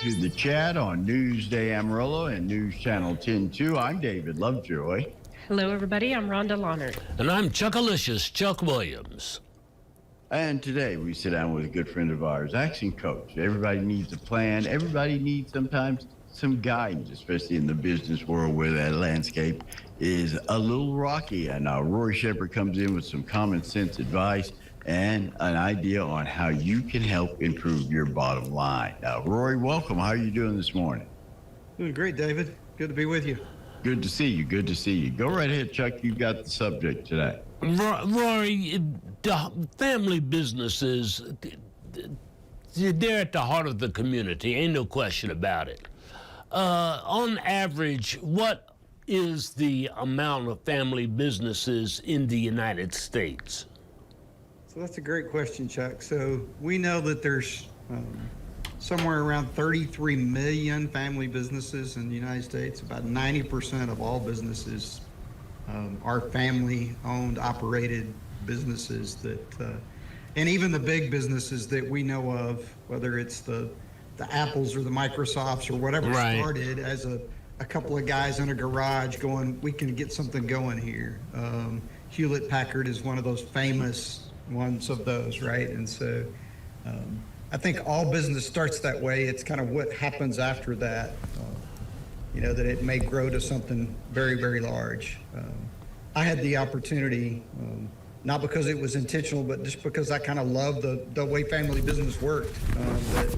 to the chat on Newsday Amarillo and News Channel 10-2. I'm David Lovejoy. Hello, everybody. I'm Rhonda Lawnert. And I'm Chuckalicious Chuck Williams. And today we sit down with a good friend of ours, ActionCOACH. Everybody needs a plan. Everybody needs sometimes some guidance, especially in the business world where that landscape is a little rocky. And Rory Shepard comes in with some common sense advice and an idea on how you can help improve your bottom line. Now, Rory, welcome. How are you doing this morning? Doing great, David. Good to be with you. Good to see you. Good to see you. Go right ahead, Chuck. You've got the subject today. Rory, family businesses, they're at the heart of the community. Ain't no question about it. On average, what is the amount of family businesses in the United States? So that's a great question, Chuck. So we know that there's somewhere around 33 million family businesses in the United States. About 90% of all businesses are family-owned, operated businesses that, and even the big businesses that we know of, whether it's the Apples or the Microsofts or whatever, right, started as a couple of guys in a garage going, we can get something going here. Hewlett-Packard is one of those famous ones of those, right? And so I think all business starts that way. It's kind of what happens after that, that it may grow to something very, very large. I had the opportunity, not because it was intentional, but just because I kind of love the way family business worked, that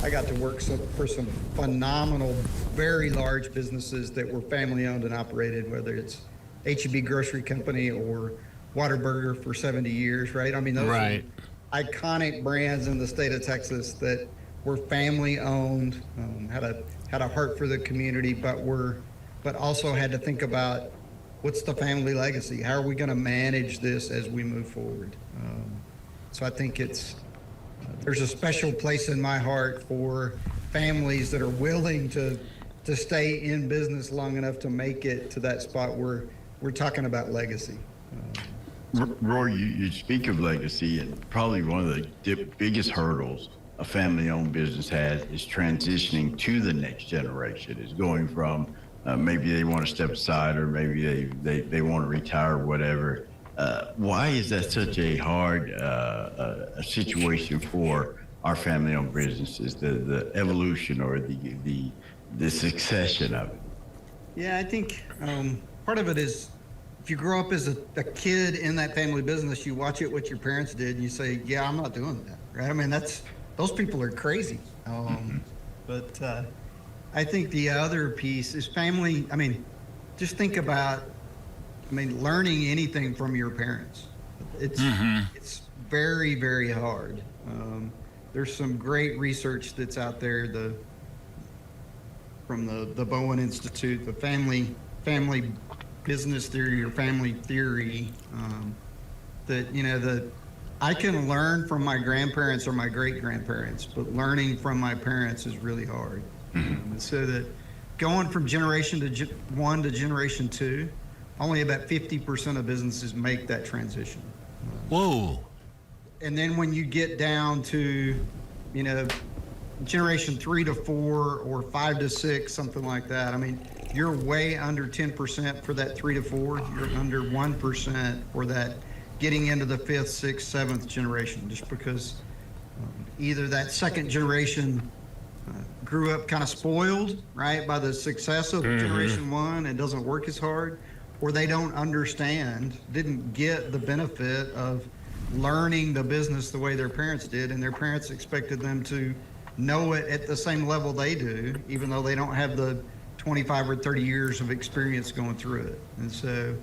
I got to work for some phenomenal, very large businesses that were family owned and operated, whether it's H-E-B Grocery Company or Whataburger for 70 years, right? I mean, those right, are iconic brands in the state of Texas that were family owned, had a heart for the community, but also had to think about what's the family legacy? How are we going to manage this as we move forward? So I think there's a special place in my heart for families that are willing to stay in business long enough to make it to that spot where we're talking about legacy. Roy, you speak of legacy, and probably one of the biggest hurdles a family-owned business has is transitioning to the next generation, is going from maybe they want to step aside or maybe they want to retire or whatever. Why is that such a hard a situation for our family-owned businesses, the evolution or the succession of it? Yeah, I think part of it is, if you grow up as a kid in that family business, you watch it what your parents did and you say, yeah, I'm not doing that, right? I mean, those people are crazy. But I think the other piece is family. I mean, just think about, learning anything from your parents. It's very, very hard. There's some great research that's out there, from the Bowen Institute, the family business theory or family theory, that I can learn from my grandparents or my great-grandparents, but learning from my parents is really hard. And so that going from generation one to generation two, only about 50% of businesses make that transition. Whoa. And then when you get down to, generation 3 to 4 or 5 to 6, something like that, you're way under 10% for that 3 to 4. You're under 1% for that getting into the 5th, 6th, 7th generation, just because either that second generation grew up kind of spoiled, right, by the success of generation 1 and doesn't work as hard, or they don't understand, didn't get the benefit of learning the business the way their parents did, and their parents expected them to know it at the same level they do, even though they don't have the 25 or 30 years of experience going through it. And so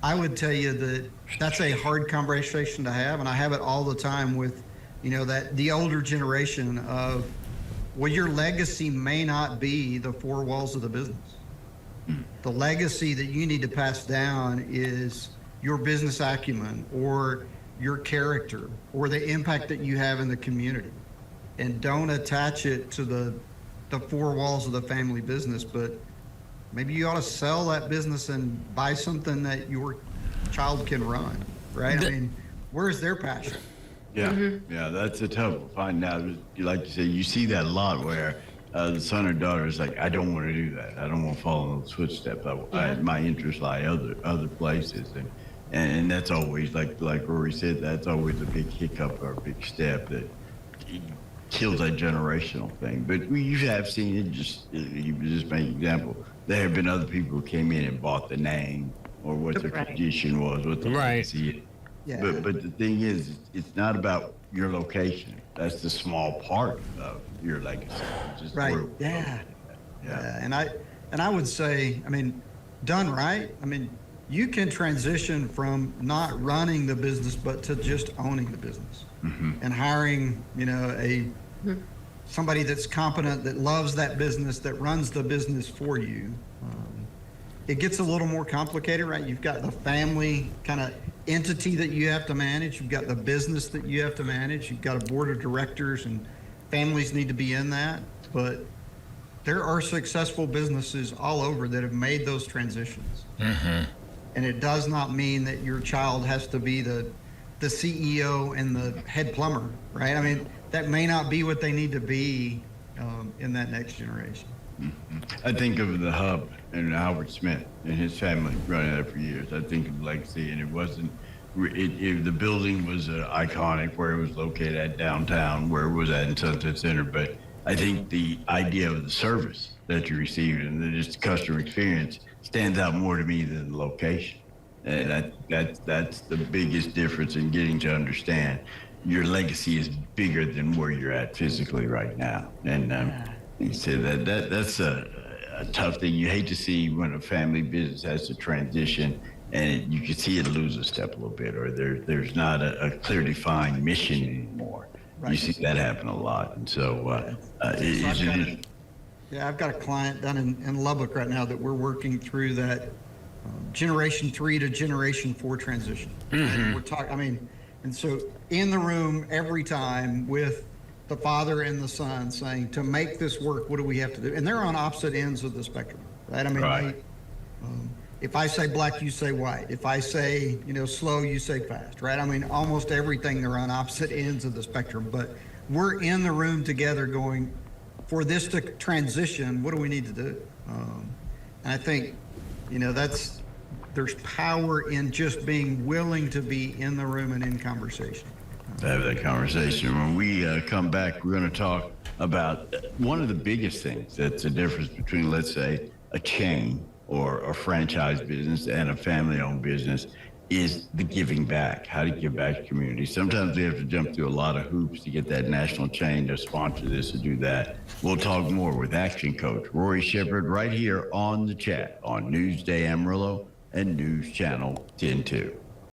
I would tell you that that's a hard conversation to have, and I have it all the time with, the older generation of, well, your legacy may not be the four walls of the business. The legacy that you need to pass down is your business acumen or your character or the impact that you have in the community. And don't attach it to the four walls of the family business, but maybe you ought to sell that business and buy something that your child can run, right? Where's their passion? Yeah, yeah, that's a tough one. Find out, like you said, you see that a lot where the son or daughter is like, I don't want to do that. I don't want to follow in those footsteps. My interests lie other places, and that's always like Rory said, that's always a big hiccup or a big step that kills that generational thing. But you have seen it. You just make an example. There have been other people who came in and bought the name or what the Right. tradition was, what the Right. legacy is. Yeah. But the thing is, it's not about your location. That's the small part of your legacy. It's just Right. where- Yeah. Yeah. And I would say, I mean, done right. I mean, you can transition from not running the business, but to just owning the business and hiring, somebody that's competent, that loves that business, that runs the business for you. It gets a little more complicated, right? You've got the family kind of entity that you have to manage. You've got the business that you have to manage. You've got a board of directors, and families need to be in that. But there are successful businesses all over that have made those transitions. And it does not mean that your child has to be the CEO and the head plumber, right? I mean, that may not be what they need to be in that next generation. I think of the hub and Howard Smith and his family running that for years. I think of legacy, and it wasn't. The building was iconic where it was located at downtown, where it was at in Sunset Center. But I think the idea of the service that you received and just the customer experience stands out more to me than the location. And that's the biggest difference in getting to understand your legacy is bigger than where you're at physically right now. And you said that's a tough thing. You hate to see when a family business has to transition and you can see it lose a step a little bit, or there's not a clear defined mission anymore. Right. You see that happen a lot. And so I've got a client down in Lubbock right now that we're working through that generation 3 to generation 4 transition. And we're talking, and so in the room every time with the father and the son saying, to make this work, what do we have to do? And they're on opposite ends of the spectrum, right? Right. If I say black, you say white. If I say, slow, you say fast, right? I mean, almost everything, they're on opposite ends of the spectrum, but we're in the room together going, for this to transition, what do we need to do? And I think, there's power in just being willing to be in the room and in conversation. To have that conversation. When we come back, we're going to talk about one of the biggest things that's the difference between, let's say, a chain or a franchise business and a family-owned business is the giving back. How to give back to community. Sometimes we have to jump through a lot of hoops to get that national chain to sponsor this or do that. We'll talk more with Action Coach Rory Shepard right here on The Chat on Newsday Amarillo and News Channel 10-2.